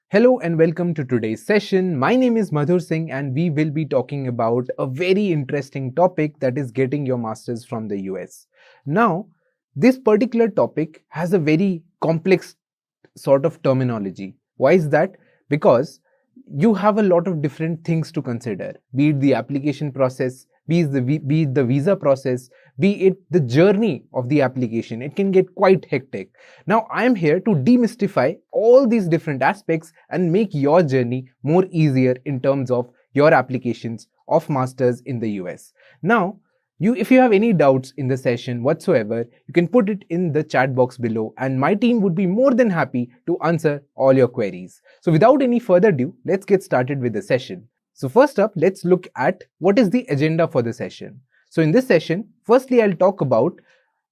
Hello and welcome to today's session. My name is Madhur Singh and we will be talking about a very interesting topic, that is getting your masters from the US. Now, this particular topic has a very complex sort of terminology. Why is that? Because you have a lot of different things to consider, be it the application process, be it the visa process, be it the journey of the application. It can get quite hectic. Now, I am here to demystify all these different aspects and make your journey more easier in terms of your applications of masters in the US. Now, if you have any doubts in the session whatsoever, you can put it in the chat box below and my team would be more than happy to answer all your queries. So without any further ado, let's get started with the session. So first up, let's look at what is the agenda for the session. So in this session, firstly, I'll talk about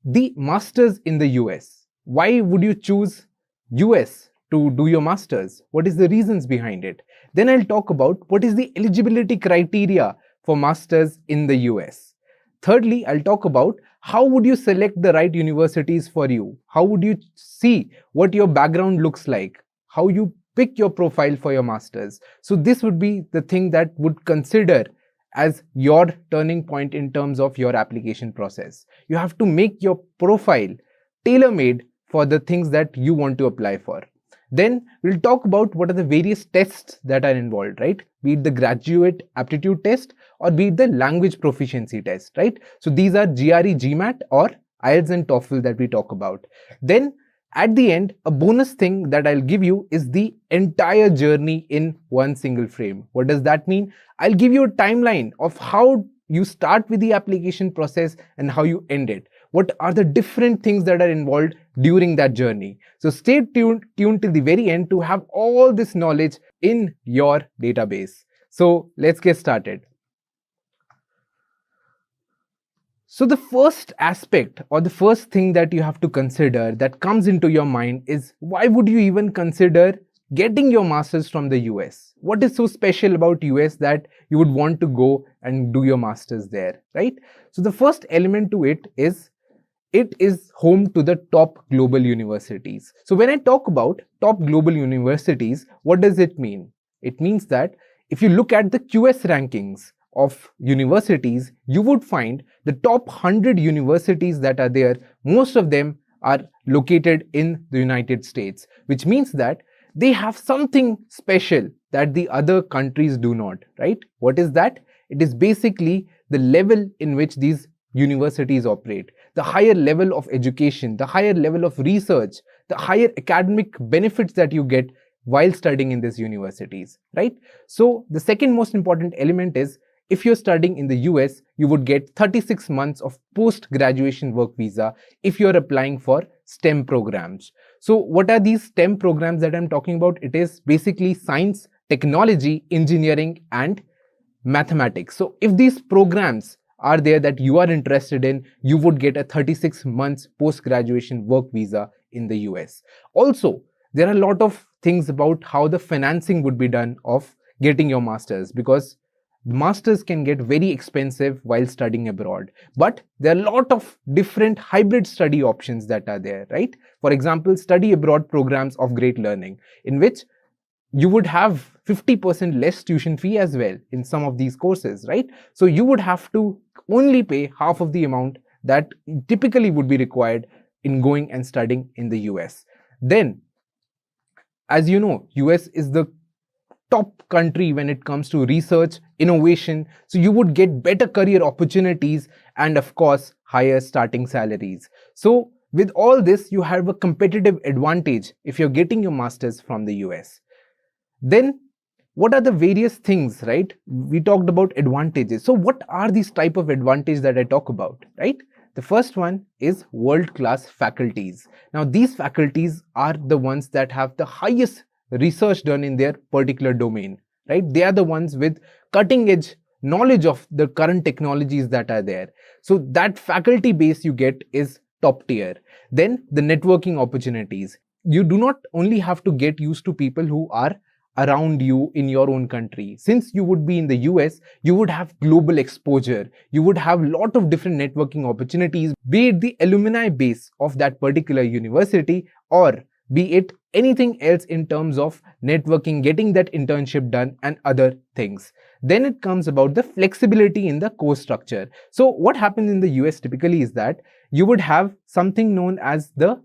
the masters in the US. Why would you choose US to do your masters? What is the reasons behind it? Then I'll talk about what is the eligibility criteria for masters in the US. Thirdly, I'll talk about how would you select the right universities for you? How would you see what your background looks like? How you pick your profile for your masters? So this would be the thing that would consider as your turning point in terms of your application process. You have to make your profile tailor-made for the things that you want to apply for. Then we'll talk about what are the various tests that are involved, right? Be it the graduate aptitude test or be it the language proficiency test, right? So these are GRE, GMAT or IELTS and TOEFL that we talk about. Then at the end, a bonus thing that I'll give you is the entire journey in one single frame. What does that mean? I'll give you a timeline of how you start with the application process and how you end it. What are the different things that are involved during that journey? So stay tuned till the very end to have all this knowledge in your database. So let's get started. So the first aspect or the first thing that you have to consider that comes into your mind is, why would you even consider getting your masters from the US? What is so special about US that you would want to go and do your masters there, right? So the first element to it is home to the top global universities. So when I talk about top global universities, what does it mean? It means that if you look at the QS rankings of universities, you would find the top 100 universities that are there, most of them are located in the United States, which means that they have something special that the other countries do not, right? What is that? It is basically the level in which these universities operate, the higher level of education, the higher level of research, the higher academic benefits that you get while studying in these universities, right? So the second most important element is, if you're studying in the US, you would get 36 months of post-graduation work visa if you're applying for STEM programs. So what are these STEM programs that I'm talking about? It is basically science, technology, engineering, and mathematics. So if these programs are there that you are interested in, you would get a 36 months post-graduation work visa in the US. Also, there are a lot of things about how the financing would be done of getting your masters, because masters can get very expensive while studying abroad, but there are a lot of different hybrid study options that are there, right? For example, study abroad programs of great learning, in which you would have 50% less tuition fee as well in some of these courses, right? So you would have to only pay half of the amount that typically would be required in going and studying in the US. Then, as you know, US is the top country when it comes to research, innovation. So you would get better career opportunities and of course, higher starting salaries. So with all this, you have a competitive advantage if you're getting your masters from the US. Then what are the various things, right? We talked about advantages. So what are these type of advantages that I talk about, right? The first one is world-class faculties. Now these faculties are the ones that have the highest research done in their particular domain, right? They are the ones with cutting edge knowledge of the current technologies that are there. So that faculty base you get is top tier. Then the networking opportunities. You do not only have to get used to people who are around you in your own country. Since you would be in the US, you would have global exposure. You would have a lot of different networking opportunities, be it the alumni base of that particular university, or be it anything else in terms of networking, getting that internship done, and other things. Then it comes about the flexibility in the course structure. So what happens in the US typically is that you would have something known as the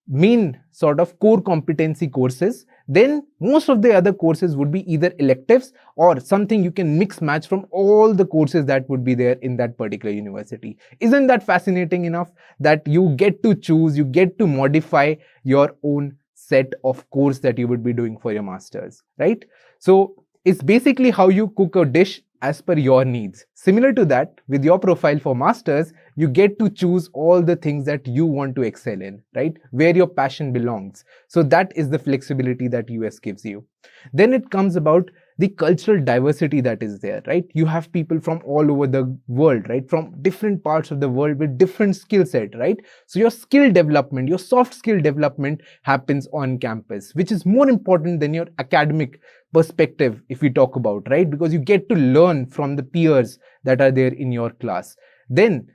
main sort of core competency courses. Then most of the other courses would be either electives or something you can mix match from all the courses that would be there in that particular university. Isn't that fascinating enough that you get to choose, you get to modify your own set of course that you would be doing for your masters, right? So it's basically how you cook a dish as per your needs. Similar to that, with your profile for masters, you get to choose all the things that you want to excel in, right? Where your passion belongs. So that is the flexibility that US gives you. Then it comes about the cultural diversity that is there, right? You have people from all over the world, right? From different parts of the world with different skill set, right? So your skill development, your soft skill development happens on campus, which is more important than your academic perspective, if we talk about, right? Because you get to learn from the peers that are there in your class. Then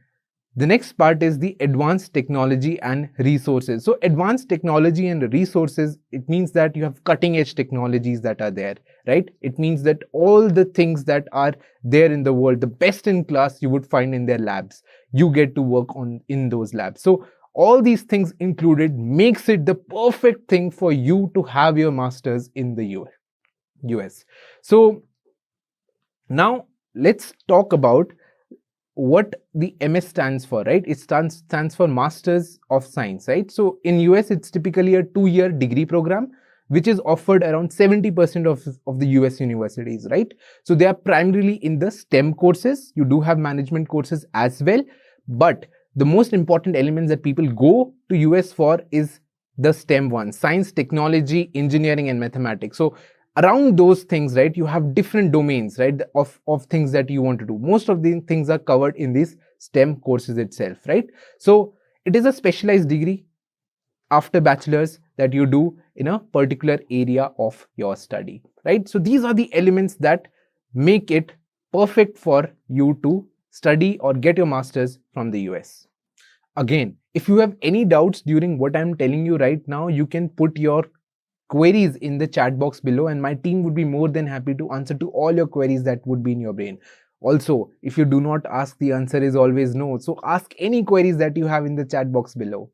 the next part is the advanced technology and resources. So advanced technology and resources, it means that you have cutting edge technologies that are there, right? It means that all the things that are there in the world, the best in class, you would find in their labs. You get to work on in those labs. So all these things included makes it the perfect thing for you to have your masters in the US. So now let's talk about what the MS stands for, right? It stands for Masters of Science, right? So in US, it's typically a 2-year degree program, which is offered around 70% of the US universities, right? So they are primarily in the STEM courses. You do have management courses as well, but the most important elements that people go to US for is the STEM ones: science, technology, engineering, and mathematics. So around those things, right, you have different domains, right, of things that you want to do. Most of the things are covered in these STEM courses itself, right? So it is a specialized degree after bachelor's that you do in a particular area of your study, right? So these are the elements that make it perfect for you to study or get your master's from the US. Again, if you have any doubts during what I'm telling you right now, you can put your queries in the chat box below, and my team would be more than happy to answer to all your queries that would be in your brain. Also, if you do not ask, the answer is always no. So ask any queries that you have in the chat box below.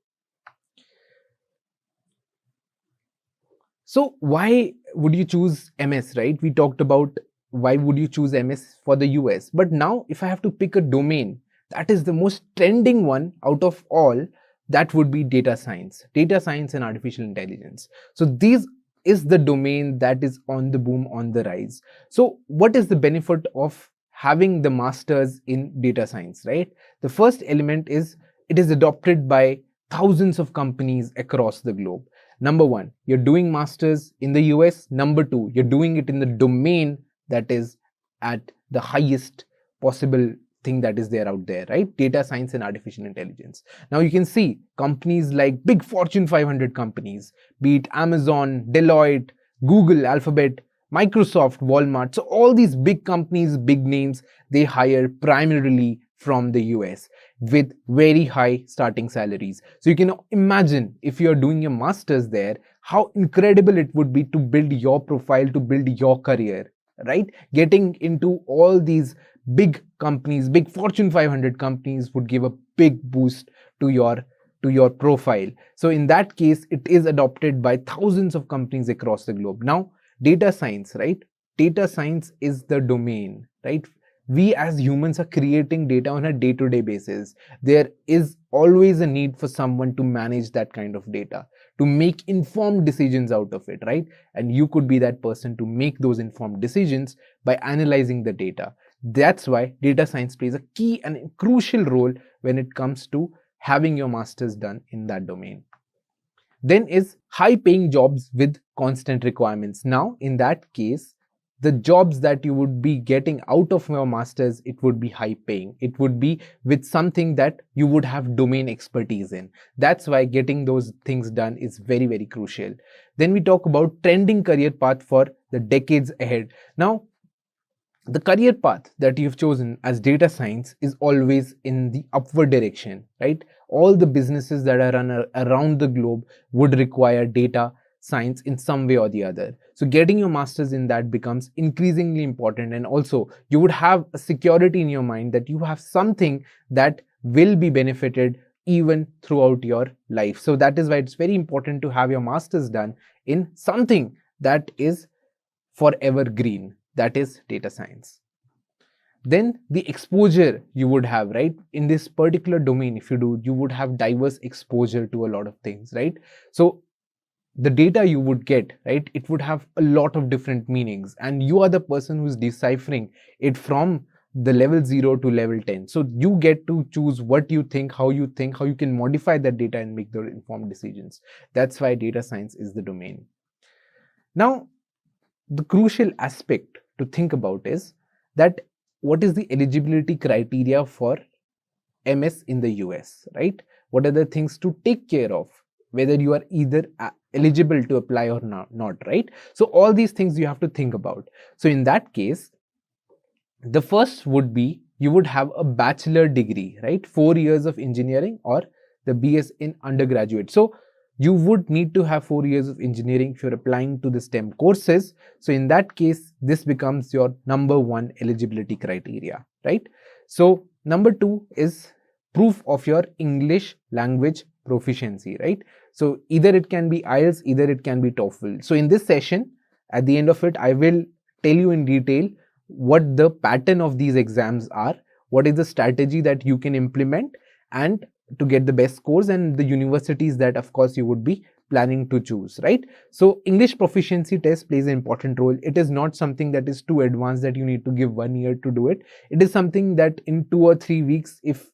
So why would you choose MS, right? We talked about why would you choose MS for the US. But now if I have to pick a domain that is the most trending one out of all, that would be data science and artificial intelligence. So these is the domain that is on the boom, on the rise. So what is the benefit of having the masters in data science, right? The first element is it is adopted by thousands of companies across the globe. Number one, you're doing masters in the US. Number two, you're doing it in the domain that is at the highest possible thing that is there out there, right? Data science and artificial intelligence. Now you can see companies like big Fortune 500 companies, be it Amazon, Deloitte, Google, Alphabet, Microsoft, Walmart. So all these big companies, big names, they hire primarily from the US with very high starting salaries. So you can imagine if you're doing your masters there, how incredible it would be to build your profile, to build your career, right? Getting into all these big companies, big Fortune 500 companies would give a big boost to your profile. So in that case, it is adopted by thousands of companies across the globe. Now, data science, right? Data science is the domain, right? We as humans are creating data on a day-to-day basis. There is always a need for someone to manage that kind of data, to make informed decisions out of it, right? And you could be that person to make those informed decisions by analyzing the data. That's why data science plays a key and crucial role when it comes to having your masters done in that domain. Then is high paying jobs with constant requirements. Now, in that case, the jobs that you would be getting out of your masters, it would be high paying. It would be with something that you would have domain expertise in. That's why getting those things done is very, very crucial. Then we talk about trending career path for the decades ahead. Now, the career path that you've chosen as data science is always in the upward direction, right? All the businesses that are run around the globe would require data science in some way or the other. So getting your masters in that becomes increasingly important, and also you would have a security in your mind that you have something that will be benefited even throughout your life. So that is why it's very important to have your masters done in something that is forever green, that is data science. Then the exposure you would have, right? In this particular domain, if you do, you would have diverse exposure to a lot of things, right? So the data you would get, right, it would have a lot of different meanings, and you are the person who's deciphering it from the level 0 to level 10. So you get to choose what you think, how you can modify that data and make the informed decisions. That's why data science is the domain. Now, the crucial aspect to think about is that what is the eligibility criteria for MS in the US, right? What are the things to take care of, whether you are either eligible to apply or not, right? So all these things you have to think about. So in that case, the first would be you would have a bachelor degree, right? 4 years of engineering or the BS in undergraduate. So you would need to have 4 years of engineering if you're applying to the STEM courses. So in that case, this becomes your number one eligibility criteria, right? So number 2 is proof of your English language proficiency, right? So either it can be IELTS, either it can be TOEFL. So in this session, at the end of it, I will tell you in detail what the pattern of these exams are, what is the strategy that you can implement and to get the best scores, and the universities that of course you would be planning to choose, right? So English proficiency test plays an important role. It is not something that is too advanced that you need to give 1 year to do it. It is something that in 2 or 3 weeks, if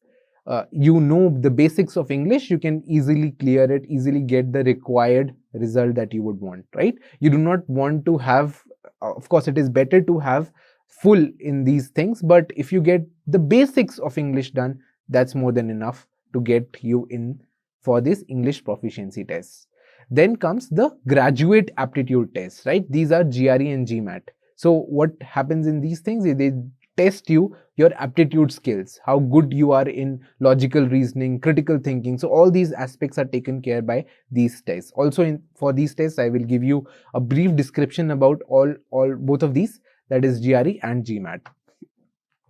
you know the basics of English, you can easily clear it, easily get the required result that you would want, right? You do not want to have, of course, it is better to have full in these things, but if you get the basics of English done, that's more than enough to get you in for this English proficiency test. Then comes the graduate aptitude test, right? These are GRE and GMAT. So what happens in these things is they test you your aptitude skills, how good you are in logical reasoning, critical thinking. So all these aspects are taken care by these tests. Also for these tests, I will give you a brief description about both of these, that is GRE and GMAT.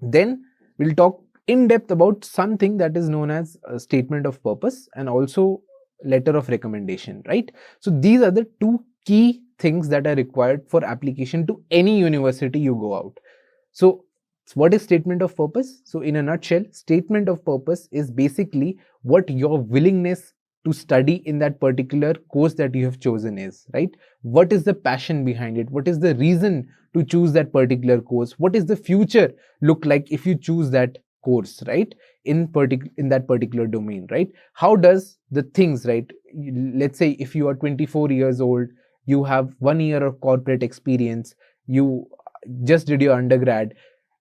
Then we'll talk in depth about something that is known as a statement of purpose and also letter of recommendation, right? So these are the two key things that are required for application to any university you go out. So what is statement of purpose? So in a nutshell, statement of purpose is basically what your willingness to study in that particular course that you have chosen is, right? What is the passion behind it? What is the reason to choose that particular course? What is the future look like if you choose that course, right? In that particular domain, right? How does the things, right? Let's say if you are 24 years old, you have 1 year of corporate experience, you just did your undergrad,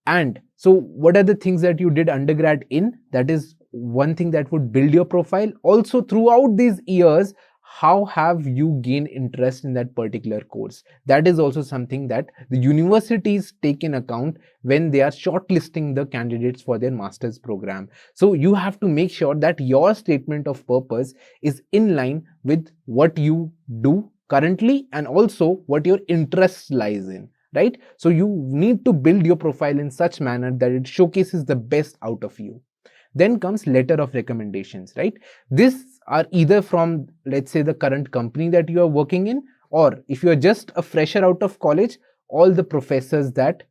and so what are the things that you did undergrad in? That is one thing that would build your profile. Also throughout these years, how have you gained interest in that particular course? That is also something that the universities take in account when they are shortlisting the candidates for their master's program. So you have to make sure that your statement of purpose is in line with what you do currently and also what your interest lies in, right? So you need to build your profile in such manner that it showcases the best out of you. Then comes letter of recommendations, right? These are either from, let's say, the current company that you are working in, or if you are just a fresher out of college, all the professors that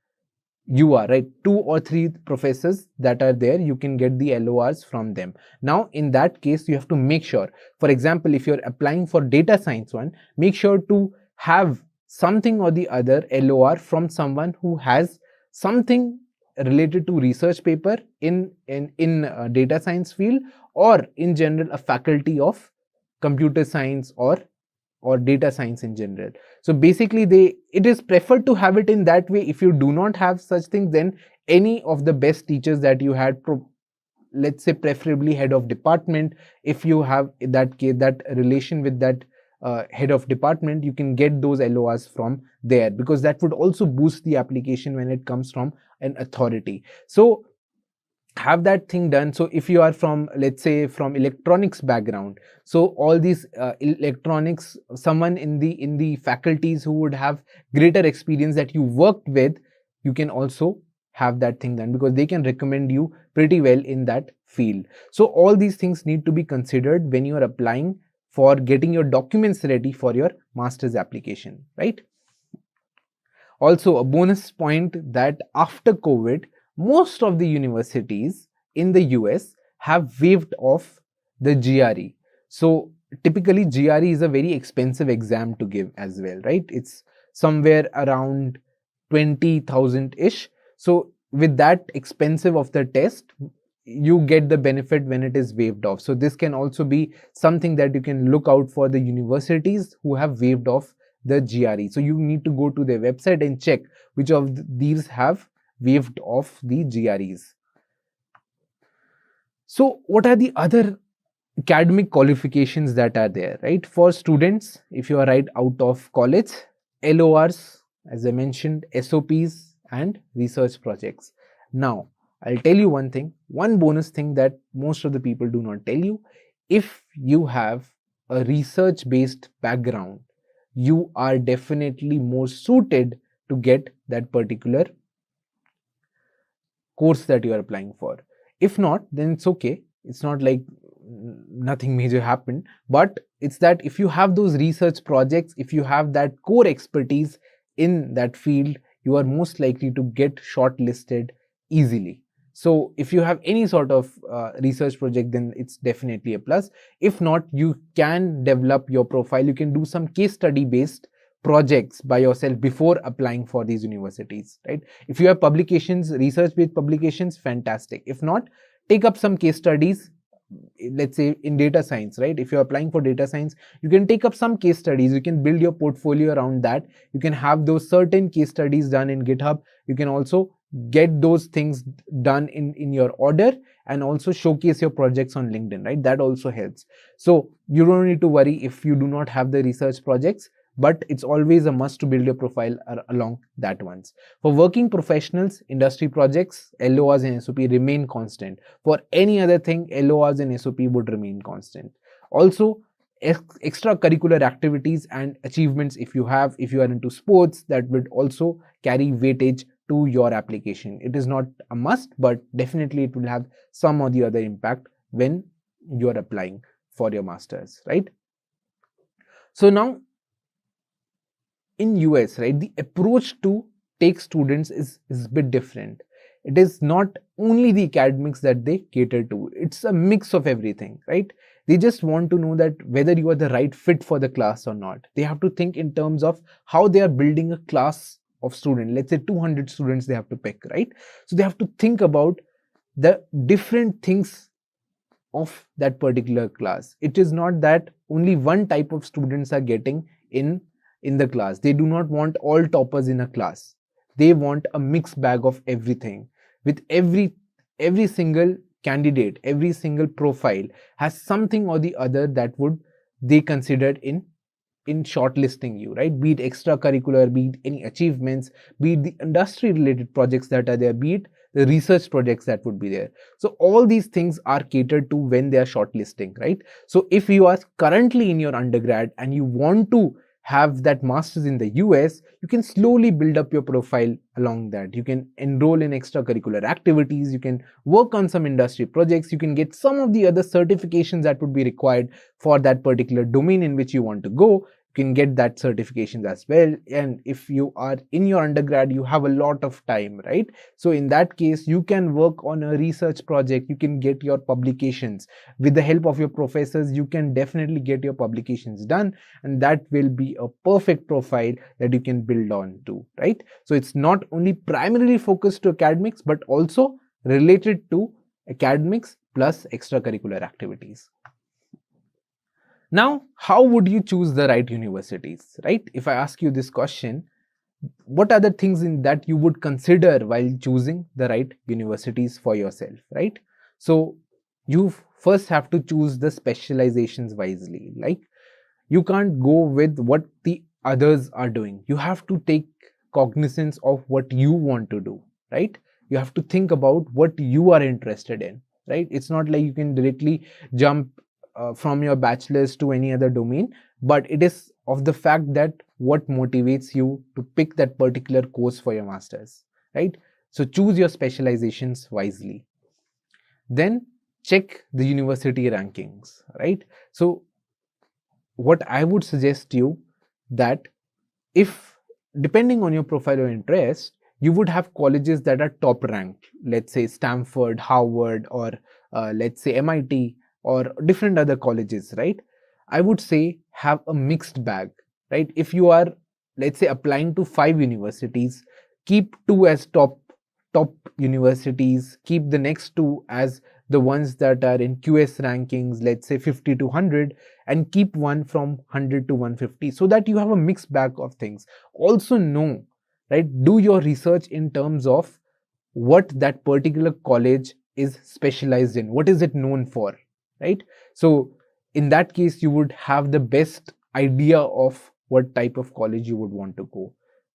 you are, right? 2 or 3 professors that are there, you can get the LORs from them. Now, in that case, you have to make sure, for example, if you're applying for data science one, make sure to have something or the other LOR from someone who has something related to research paper in data science field, or in general a faculty of computer science or or data science in general. So basically it is preferred to have it in that way. If you do not have such things, then any of the best teachers that you had, let's say preferably head of department, if you have that relation with that head of department, you can get those LORs from there, because that would also boost the application when it comes from an authority. So have that thing done. So if you are from, let's say, from electronics background, so all these electronics, someone in the faculties who would have greater experience that you worked with, you can also have that thing done, because they can recommend you pretty well in that field. So all these things need to be considered when you are applying for getting your documents ready for your master's application, right? Also, a bonus point that after COVID, most of the universities in the US have waived off the GRE. So typically GRE is a very expensive exam to give as well, right? It's somewhere around 20,000-ish. So with that expensive of the test, you get the benefit when it is waived off. So this can also be something that you can look out for, the universities who have waived off the GRE. So you need to go to their website and check which of these have waived off the GREs. So what are the other academic qualifications that are there, right? For students, if you are right out of college, LORs, as I mentioned, SOPs and research projects. Now, I'll tell you one thing, one bonus thing that most of the people do not tell you. If you have a research-based background, you are definitely more suited to get that particular course that you are applying for. If not, then it's okay. It's not like nothing major happened, but it's that if you have those research projects, if you have that core expertise in that field, you are most likely to get shortlisted easily. So if you have any sort of research project, then it's definitely a plus. If not, you can develop your profile. You can do some case study based projects by yourself before applying for these universities, right? If you have publications, research based publications, fantastic. If not, take up some case studies, let's say in data science, right? If you're applying for data science, you can take up some case studies. You can build your portfolio around that. You can have those certain case studies done in GitHub. You can also get those things done in your order, and also showcase your projects on LinkedIn, right? That also helps. So you don't need to worry if you do not have the research projects, but it's always a must to build your profile along that ones. For working professionals, industry projects, LORs and SOP remain constant. For any other thing, LORs and SOP would remain constant. Also, extracurricular activities and achievements, if you are into sports, that would also carry weightage to your application. It is not a must, but definitely it will have some or the other impact when you are applying for your masters, right? So now in US, right, the approach to take students is a bit different. It is not only the academics that they cater to. It's a mix of everything, right? They just want to know that whether you are the right fit for the class or not. They have to think in terms of how they are building a class of students. Let's say 200 students they have to pick, right? So they have to think about the different things of that particular class. It is not that only one type of students are getting in the class. They do not want all toppers in a class. They want a mixed bag of everything. With every single candidate, every single profile has something or the other that would they considered in shortlisting you, right? Be it extracurricular, be it any achievements, be it the industry related projects that are there, be it the research projects that would be there. So all these things are catered to when they are shortlisting, right? So if you are currently in your undergrad and you want to have that master's in the US, you can slowly build up your profile along that. You can enroll in extracurricular activities, you can work on some industry projects, you can get some of the other certifications that would be required for that particular domain in which you want to go. You can get that certifications as well. And if you are in your undergrad, you have a lot of time, right? So in that case, you can work on a research project, you can get your publications. With the help of your professors, you can definitely get your publications done, and that will be a perfect profile that you can build on to, right? So it's not only primarily focused to academics, but also related to academics plus extracurricular activities. Now, how would you choose the right universities, right? If I ask you this question, what are the things in that you would consider while choosing the right universities for yourself, right? So you first have to choose the specializations wisely. Like, you can't go with what the others are doing. You have to take cognizance of what you want to do, right? You have to think about what you are interested in, right? It's not like you can directly jump from your bachelor's to any other domain, but it is of the fact that what motivates you to pick that particular course for your master's, right? So choose your specializations wisely. Then check the university rankings, right? So what I would suggest you, that if, depending on your profile or interest, you would have colleges that are top ranked, let's say Stanford, Harvard, or let's say MIT, or different other colleges, right? I would say have a mixed bag, right? If you are, let's say, applying to 5 universities, keep 2 as top universities, keep the next 2 as the ones that are in QS rankings, let's say 50 to 100, and keep one from 100 to 150, so that you have a mixed bag of things. Also know, right, do your research in terms of what that particular college is specialized in, what is it known for, right? So in that case, you would have the best idea of what type of college you would want to go,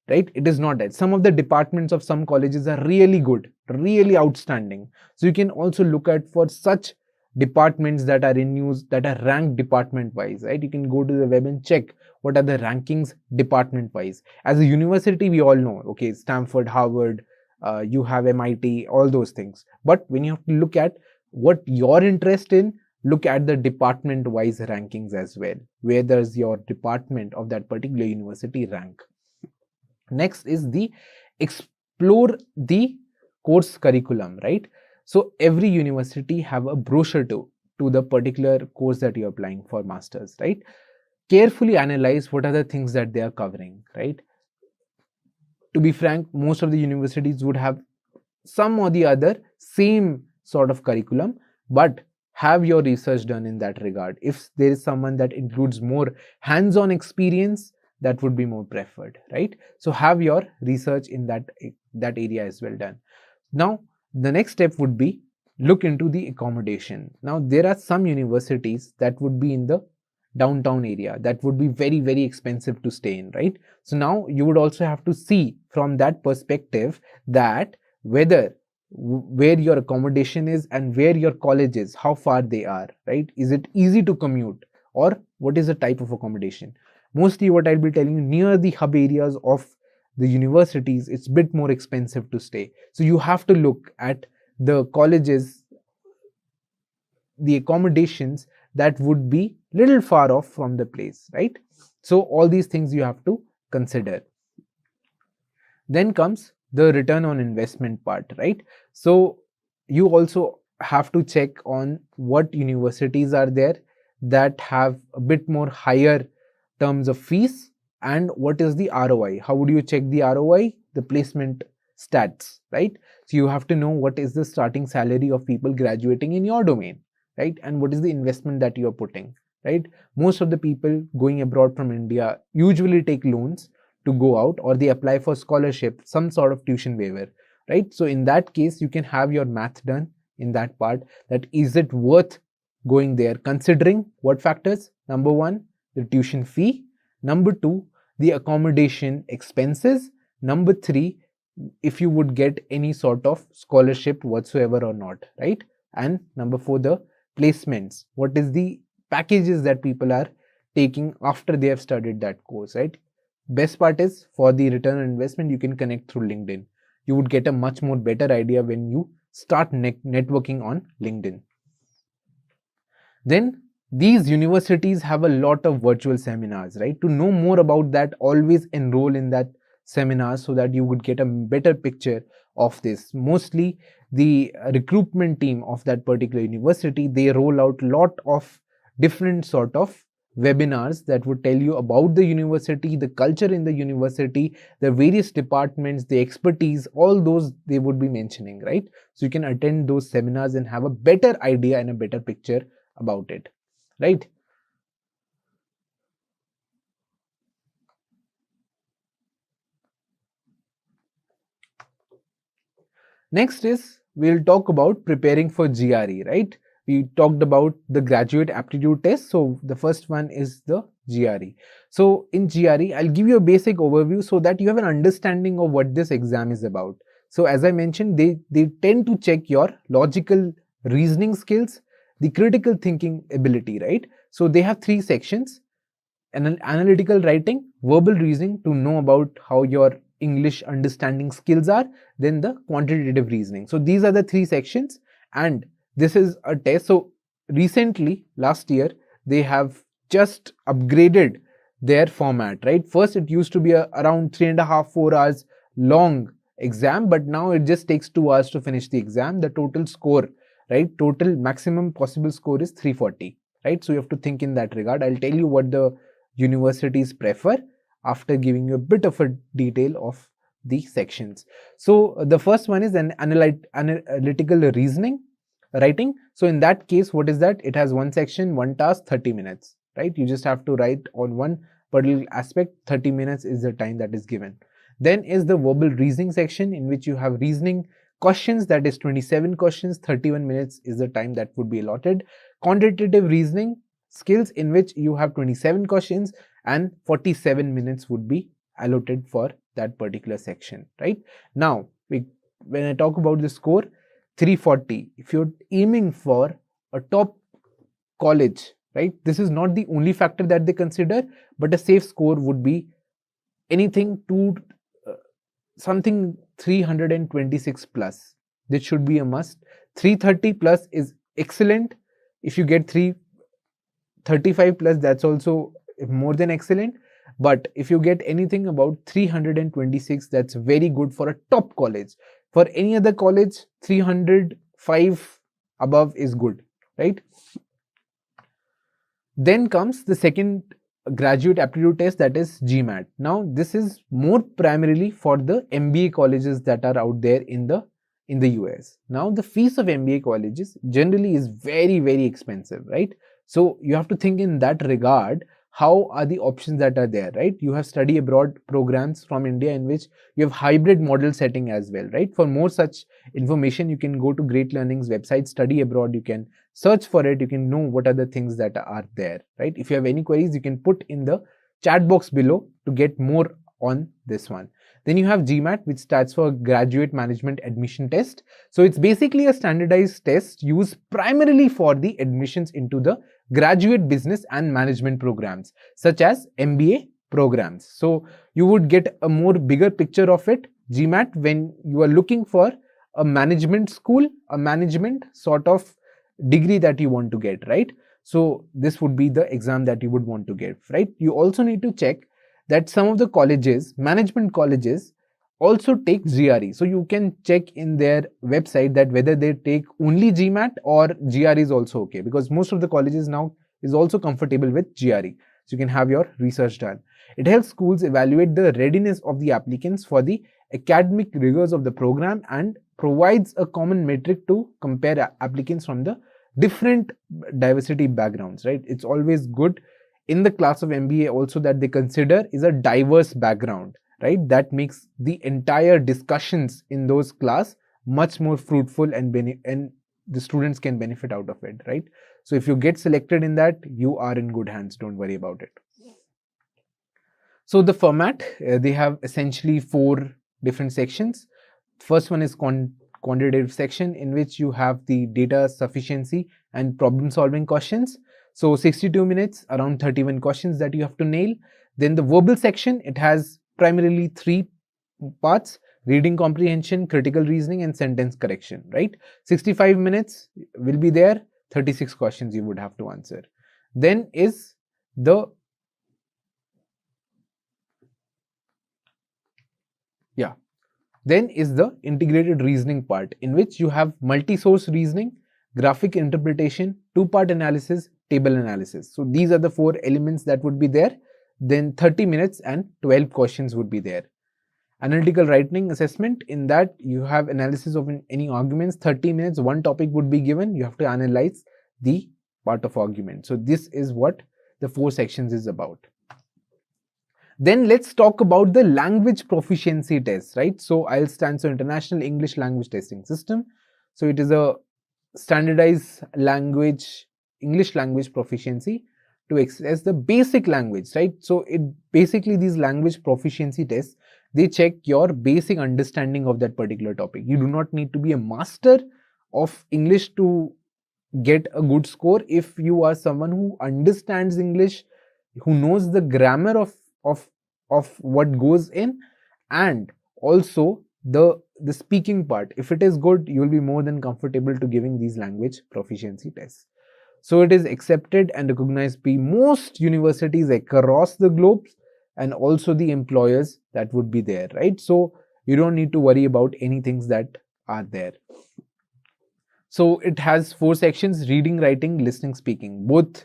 right? It is not that some of the departments of some colleges are really good, really outstanding. So you can also look at for such departments that are in news, that are ranked department wise, right? You can go to the web and check what are the rankings department wise. As a university, we all know, okay, Stanford, Harvard, you have MIT, all those things. But when you have to look at what you're interested in, look at the department wise rankings as well. Where does your department of that particular university rank? Next is the explore the course curriculum, right? So every university have a brochure to the particular course that you're applying for masters, right? Carefully analyze what are the things that they are covering, right? To be frank, most of the universities would have some or the other same sort of curriculum, but have your research done in that regard. If there is someone that includes more hands-on experience, that would be more preferred, right? So have your research in that area as well done. Now the next step would be look into the accommodation. Now there are some universities that would be in the downtown area that would be very, very expensive to stay in, right? So now you would also have to see from that perspective that whether where your accommodation is and where your college is, how far they are, right? Is it easy to commute, or what is the type of accommodation? Mostly what I'll be telling you, near the hub areas of the universities, it's a bit more expensive to stay. So you have to look at the colleges, the accommodations that would be little far off from the place, right? So all these things you have to consider. Then comes the return on investment part, right? So you also have to check on what universities are there that have a bit more higher terms of fees, and what is the ROI. How would you check the ROI? The placement stats, right? So you have to know what is the starting salary of people graduating in your domain, right? And what is the investment that you are putting, right? Most of the people going abroad from India usually take loans to go out, or they apply for scholarship, some sort of tuition waiver, right? So in that case, you can have your math done in that part, that is it worth going there, considering what factors? Number 1, the tuition fee. Number 2, the accommodation expenses. Number 3, if you would get any sort of scholarship whatsoever or not, right? And number 4, the placements. What is the packages that people are taking after they have studied that course, right? Best part is, for the return on investment, you can connect through LinkedIn. You would get a much more better idea when you start networking on LinkedIn. Then these universities have a lot of virtual seminars, right? To know more about that, always enroll in that seminar so that you would get a better picture of this. Mostly the recruitment team of that particular university, they roll out a lot of different sort of webinars that would tell you about the university, the culture in the university, the various departments, the expertise, all those they would be mentioning, right? So you can attend those seminars and have a better idea and a better picture about it, right? Next is we'll talk about preparing for GRE, right? We talked about the graduate aptitude test. So the first one is the GRE. So in GRE, I'll give you a basic overview so that you have an understanding of what this exam is about. So as I mentioned, they tend to check your logical reasoning skills, the critical thinking ability, right? So they have 3 sections: analytical writing, verbal reasoning to know about how your English understanding skills are, then the quantitative reasoning. So these are the 3 sections, and this is a test. So recently, last year, they have just upgraded their format, right? First, it used to be around 3.5-4 hours long exam, but now it just takes 2 hours to finish the exam. The total score, right? Total maximum possible score is 340, right? So you have to think in that regard. I'll tell you what the universities prefer after giving you a bit of a detail of the sections. So the first one is an analytical reasoning writing. So in that case, what is that? It has one section, one task, 30 minutes, right? You just have to write on one particular aspect. 30 minutes is the time that is given. Then is the verbal reasoning section, in which you have reasoning questions, that is 27 questions. 31 minutes is the time that would be allotted. Quantitative reasoning skills, in which you have 27 questions and 47 minutes would be allotted for that particular section, right? Now, when I talk about the score, 340, if you're aiming for a top college, right, this is not the only factor that they consider, but a safe score would be anything to something 326 plus. This should be a must. 330 plus is excellent. If you get 335 plus, that's also more than excellent. But if you get anything about 326, that's very good for a top college. For any other college, 305 above is good, right? Then comes the second graduate aptitude test, that is GMAT. Now this is more primarily for the MBA colleges that are out there in the US. Now the fees of MBA colleges generally is very, very expensive, right? So you have to think in that regard, how are the options that are there, right? You have study abroad programs from India, in which you have hybrid model setting as well, right? For more such information, you can go to Great Learning's website, study abroad. You can search for it. You can know what are the things that are there, right? If you have any queries, you can put in the chat box below to get more on this one. Then you have GMAT, which stands for Graduate Management Admission Test. So it's basically a standardized test used primarily for the admissions into the graduate business and management programs, such as MBA programs. So you would get a more bigger picture of it, GMAT, when you are looking for a management school, a management sort of degree that you want to get, right? So this would be the exam that you would want to get, right? You also need to check that some of the colleges, management colleges, also take GRE. So you can check in their website that whether they take only GMAT or GRE is also okay, because most of the colleges now is also comfortable with GRE. So you can have your research done. It helps schools evaluate the readiness of the applicants for the academic rigors of the program and provides a common metric to compare applicants from the different diversity backgrounds, right? It's always good in the class of MBA also that they consider is a diverse background, right? That makes the entire discussions in those class much more fruitful, and the students can benefit out of it, right? So if you get selected in that, you are in good hands. Don't worry about it. So the format, they have essentially 4 different sections. First one is quantitative section, in which you have the data sufficiency and problem solving questions. So 62 minutes, around 31 questions that you have to nail. Then the verbal section, it has primarily 3 parts: reading comprehension, critical reasoning, and sentence correction, right? 65 minutes will be there, 36 questions you would have to answer. Then is the Then is the integrated reasoning part, in which you have multi-source reasoning, graphic interpretation, 2-part analysis, table analysis. So these are the 4 elements that would be there. Then 30 minutes and 12 questions would be there. Analytical writing assessment, in that you have analysis of any arguments. 30 minutes, one topic would be given. You have to analyze the part of argument. So this is what the 4 sections is about. Then let's talk about the language proficiency test, right? So IELTS stands for International English Language Testing System. So it is a standardized English language proficiency to access the basic language, right? So it basically, these language proficiency tests, they check your basic understanding of that particular topic. You do not need to be a master of English to get a good score. If you are someone who understands English, who knows the grammar of what goes in, and also the speaking part, if it is good, you will be more than comfortable to giving these language proficiency tests. So it is accepted and recognized by most universities across the globe, and also the employers that would be there, right? So you don't need to worry about any things that are there. So it has 4 sections: reading, writing, listening, speaking. Both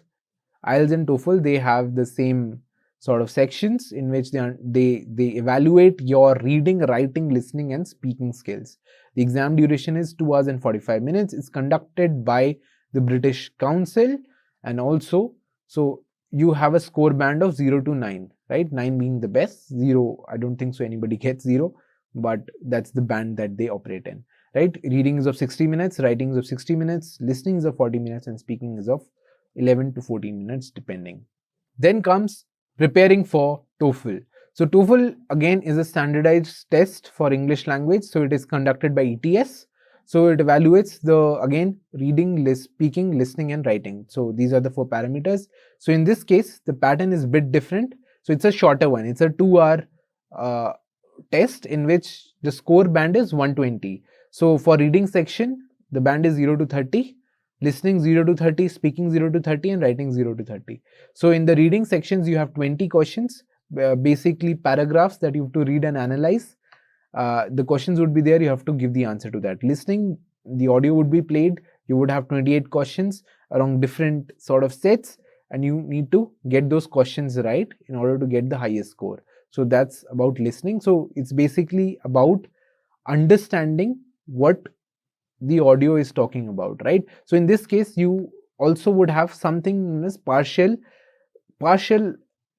IELTS and TOEFL, they have the same sort of sections in which they evaluate your reading, writing, listening and speaking skills. The exam duration is 2 hours and 45 minutes. It's conducted by the British Council, and also, so you have a score band of 0 to 9, right? 9 being the best, 0, I don't think so anybody gets 0, but that's the band that they operate in, right? Reading is of 60 minutes, writing is of 60 minutes, listening is of 40 minutes, and speaking is of 11 to 14 minutes depending. Then comes preparing for TOEFL. So TOEFL again is a standardized test for English language. So it is conducted by ETS. So it evaluates the, again, reading, speaking, listening and writing. So these are the 4 parameters. So in this case, the pattern is a bit different. So it's a shorter one. It's a 2-hour test in which the score band is 120. So for reading section, the band is 0 to 30. Listening 0 to 30, speaking 0 to 30 and writing 0 to 30. So in the reading sections, you have 20 questions, basically paragraphs that you have to read and analyze. The questions would be there, you have to give the answer to that. Listening, the audio would be played, you would have 28 questions around different sort of sets, and you need to get those questions right in order to get the highest score. So that's about listening. So it's basically about understanding what the audio is talking about, right? So in this case, you also would have something known as partial.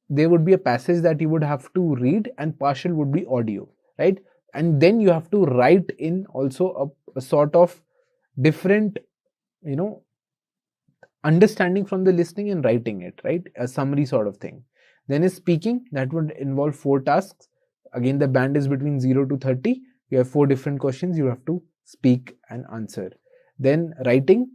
There would be a passage that you would have to read, and partial would be audio, right? And then you have to write in also a sort of different, understanding from the listening and writing it, right? A summary sort of thing. Then is speaking, that would involve 4 tasks. Again, the band is between 0 to 30. You have 4 different questions you have to speak and answer. Then writing,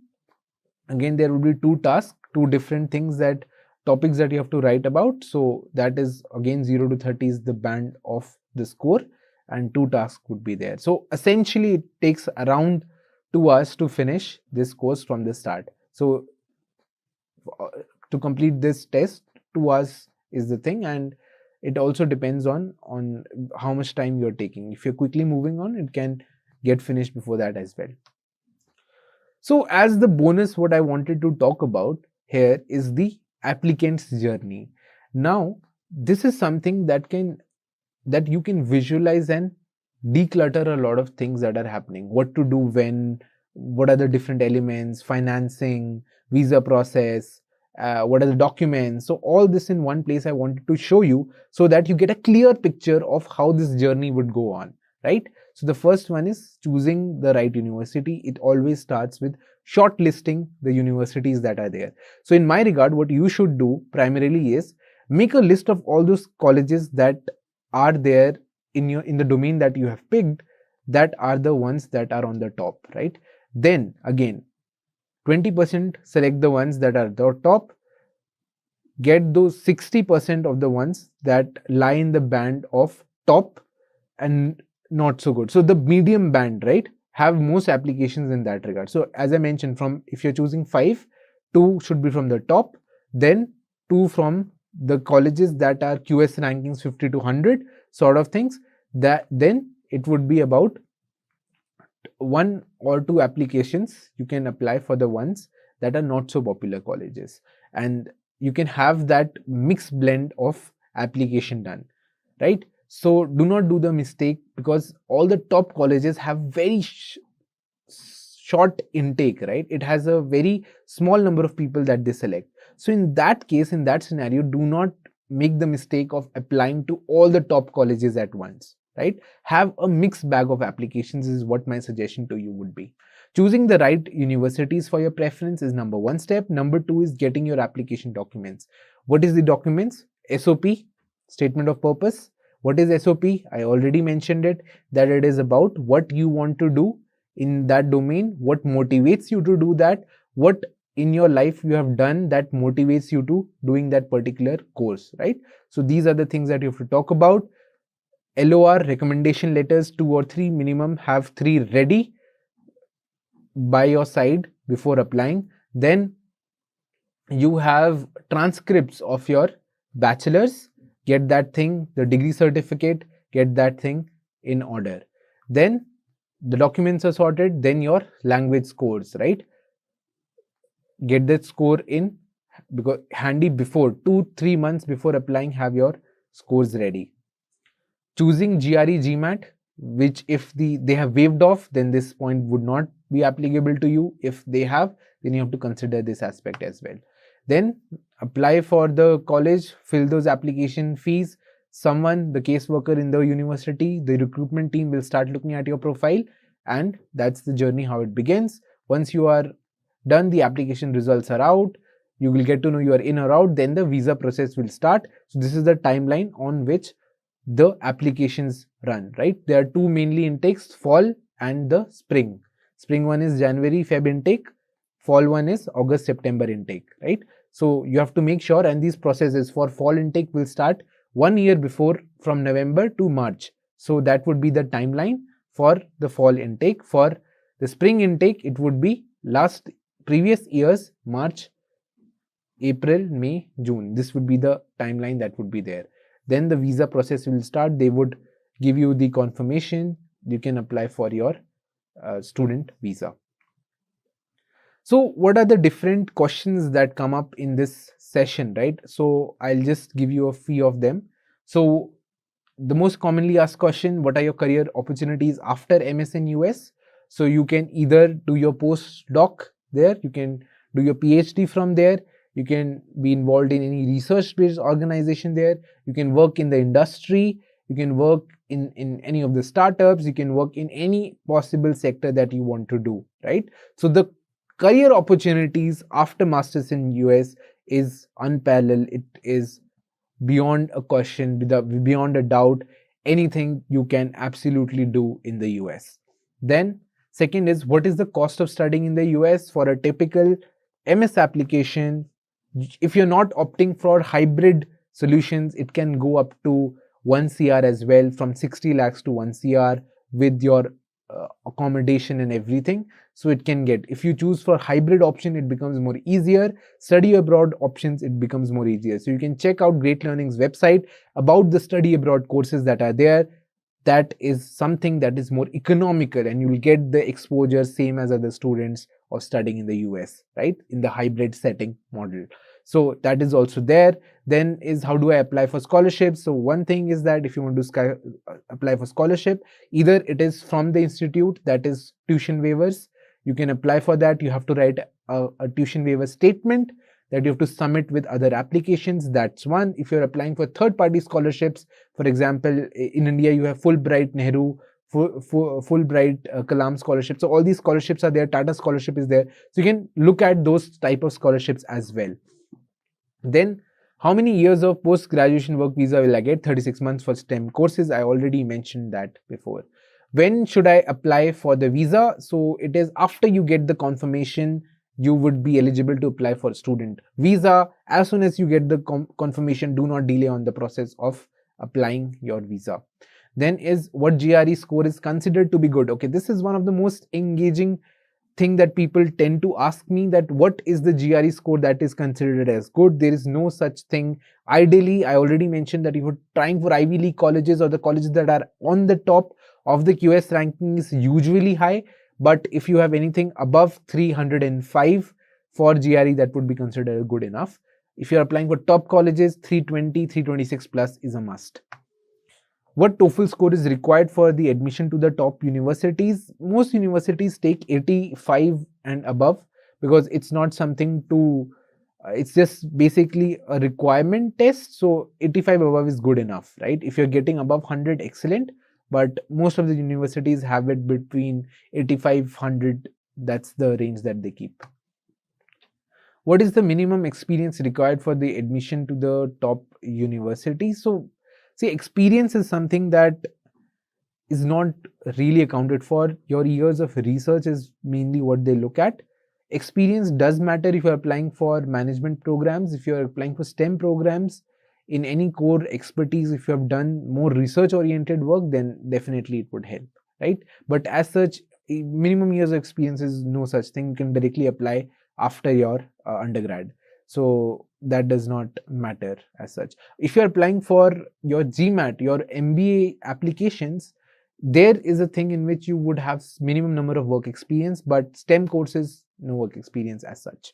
again there will be 2 tasks, 2 different things, that topics that you have to write about. So that is again 0 to 30 is the band of the score, and 2 tasks would be there. So essentially it takes around 2 hours to finish this course from the start. So to complete this test, 2 hours is the thing, and it also depends on how much time you're taking. If you're quickly moving on, it can get finished before that as well. So as the bonus, what I wanted to talk about here is the applicant's journey. Now, this is something that you can visualize and declutter a lot of things that are happening. What to do when, what are the different elements, financing, visa process, what are the documents. So all this in one place I wanted to show you, so that you get a clear picture of how this journey would go on, right? So the first one is choosing the right university. It always starts with shortlisting the universities that are there. So in my regard, what you should do primarily is make a list of all those colleges that are there in the domain that you have picked, that are the ones that are on the top, right? Then again, 20% select the ones that are the top, get those 60% of the ones that lie in the band of top and not so good. So the medium band, right, have most applications in that regard. So as I mentioned, if you're choosing 5, 2 should be from the top, then 2 from the colleges that are QS rankings 50 to 100 sort of things. That then it would be about 1 or 2 applications you can apply for the ones that are not so popular colleges, and you can have that mixed blend of application done, right? So do not do the mistake, because all the top colleges have very short intake, right? It has a very small number of people that they select. So in that case, in that scenario, do not make the mistake of applying to all the top colleges at once, right? Have a mixed bag of applications is what my suggestion to you would be. Choosing the right universities for your preference is number one step. Number two is getting your application documents. What is the documents? SOP, statement of purpose. What is SOP? I already mentioned it, that it is about what you want to do in that domain, what motivates you to do that, what in your life you have done that motivates you to doing that particular course, right? So these are the things that you have to talk about. LOR, recommendation letters, 2 or 3 minimum, have 3 ready by your side before applying. Then you have transcripts of your bachelor's, get that thing, the degree certificate, get that thing in order. Then the documents are sorted, then your language scores, right? Get that score in, because handy before 2-3 months before applying, have your scores ready. Choosing GRE GMAT, which if they have waived off, then this point would not be applicable to you. If they have, then you have to consider this aspect as well. Then apply for the college, fill those application fees. Someone, the caseworker in the university, the recruitment team will start looking at your profile, and that's the journey how it begins. Once you are done, the application results are out, you will get to know you are in or out, then the visa process will start. So this is the timeline on which the applications run, right? There are 2 mainly intakes, fall and the spring. Spring one is January Feb intake, fall one is August September intake, right? So you have to make sure, and these processes for fall intake will start 1 year before, from November to March. So that would be the timeline for the fall intake. For the spring intake, it would be previous year's March, April, May, June. This would be the timeline that would be there. Then the visa process will start. They would give you the confirmation. You can apply for your student visa. So what are the different questions that come up in this session, right? So I'll just give you a few of them. So the most commonly asked question, what are your career opportunities after MS in US? So you can either do your postdoc there, you can do your PhD from there, you can be involved in any research-based organization there, you can work in the industry, you can work in any of the startups, you can work in any possible sector that you want to do, right? So the career opportunities after masters in US is unparalleled. It is beyond a question, beyond a doubt, anything you can absolutely do in the US. Then second is, what is the cost of studying in the US for a typical MS application? If you're not opting for hybrid solutions, it can go up to 1 CR as well, from 60 lakhs to 1 CR with your accommodation and everything. So it can get, if you choose for hybrid option, it becomes more easier. Study abroad options, it becomes more easier. So you can check out Great Learning's website about the study abroad courses that are there. That is something that is more economical, and you will get the exposure same as other students of studying in the US, right? In the hybrid setting model. So that is also there. Then is, how do I apply for scholarships? So one thing is that if you want to apply for scholarship, either it is from the institute, that is tuition waivers. You can apply for that. You have to write a tuition waiver statement that you have to submit with other applications. That's one. If you're applying for third-party scholarships, for example, in India, you have Fulbright, Nehru, Fulbright, Kalam scholarship. So all these scholarships are there. Tata scholarship is there. So you can look at those type of scholarships as well. Then, how many years of post-graduation work visa will I get? 36 months for STEM courses. I already mentioned that before. When should I apply for the visa? So it is after you get the confirmation, you would be eligible to apply for student visa. As soon as you get the confirmation, do not delay on the process of applying your visa. Then is, what GRE score is considered to be good? Okay, this is one of the most engaging thing that people tend to ask me, that what is the GRE score that is considered as good? There is no such thing. Ideally, I already mentioned that if you're trying for Ivy League colleges or the colleges that are on the top of the QS ranking is usually high. But if you have anything above 305 for GRE, that would be considered good enough. If you're applying for top colleges, 320, 326 plus is a must. What TOEFL score is required for the admission to the top universities? Most universities take 85 and above, because it's not something to It's just basically a requirement test. So 85 above is good enough, right? If you're getting above 100, excellent. But most of the universities have it between 85, 100. That's the range that they keep. What is the minimum experience required for the admission to the top university? So, see, experience is something that is not really accounted for. Your years of research is mainly what they look at. Experience does matter if you're applying for management programs, if you're applying for STEM programs, in any core expertise, if you have done more research oriented work, then definitely it would help, right? But as such, minimum years of experience is no such thing. You can directly apply after your undergrad. So that does not matter as such. If you're applying for your GMAT, your MBA applications, there is a thing in which you would have minimum number of work experience, but STEM courses, no work experience as such.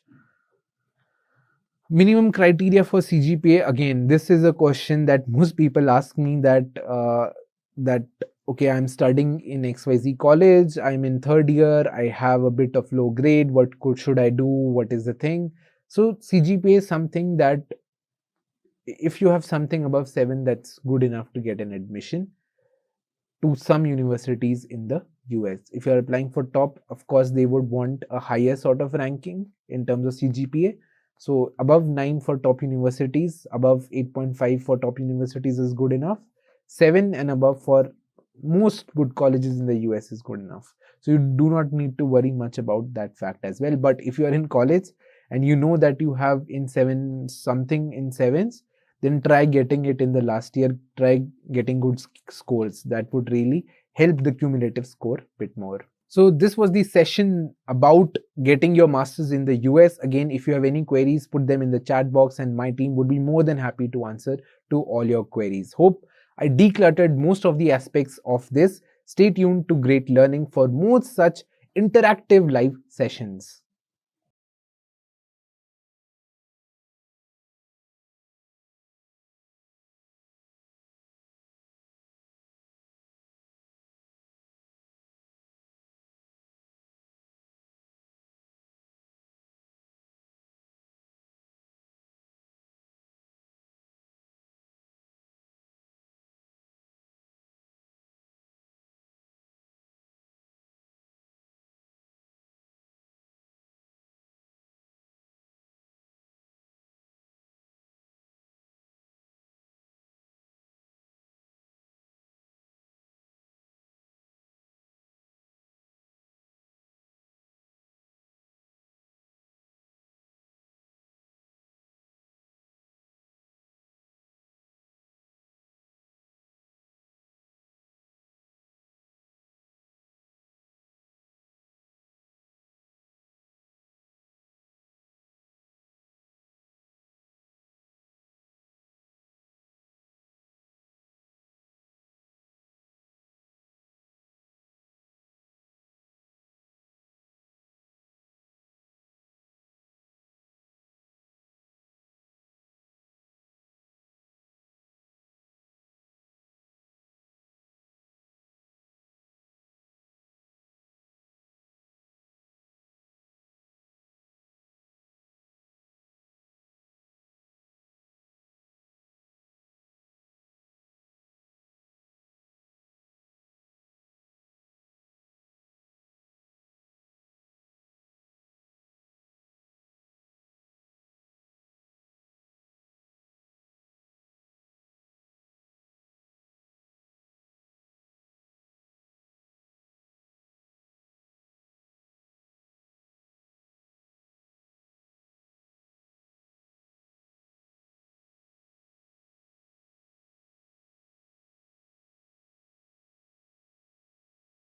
Minimum criteria for CGPA, again, this is a question that most people ask me, that okay, I'm studying in XYZ college, I'm in third year, I have a bit of low grade, what should I do, what is the thing? So CGPA is something that if you have something above 7, that's good enough to get an admission to some universities in the US. If you are applying for top, of course, they would want a higher sort of ranking in terms of CGPA. So above 9 for top universities, above 8.5 for top universities is good enough. 7 and above for most good colleges in the US is good enough. So you do not need to worry much about that fact as well. But if you are in college and you know that you have in 7 something in 7s, then try getting it in the last year, try getting good scores. That would really help the cumulative score a bit more. So this was the session about getting your masters in the US. Again, if you have any queries, put them in the chat box and my team would be more than happy to answer to all your queries. Hope I decluttered most of the aspects of this. Stay tuned to Great Learning for more such interactive live sessions.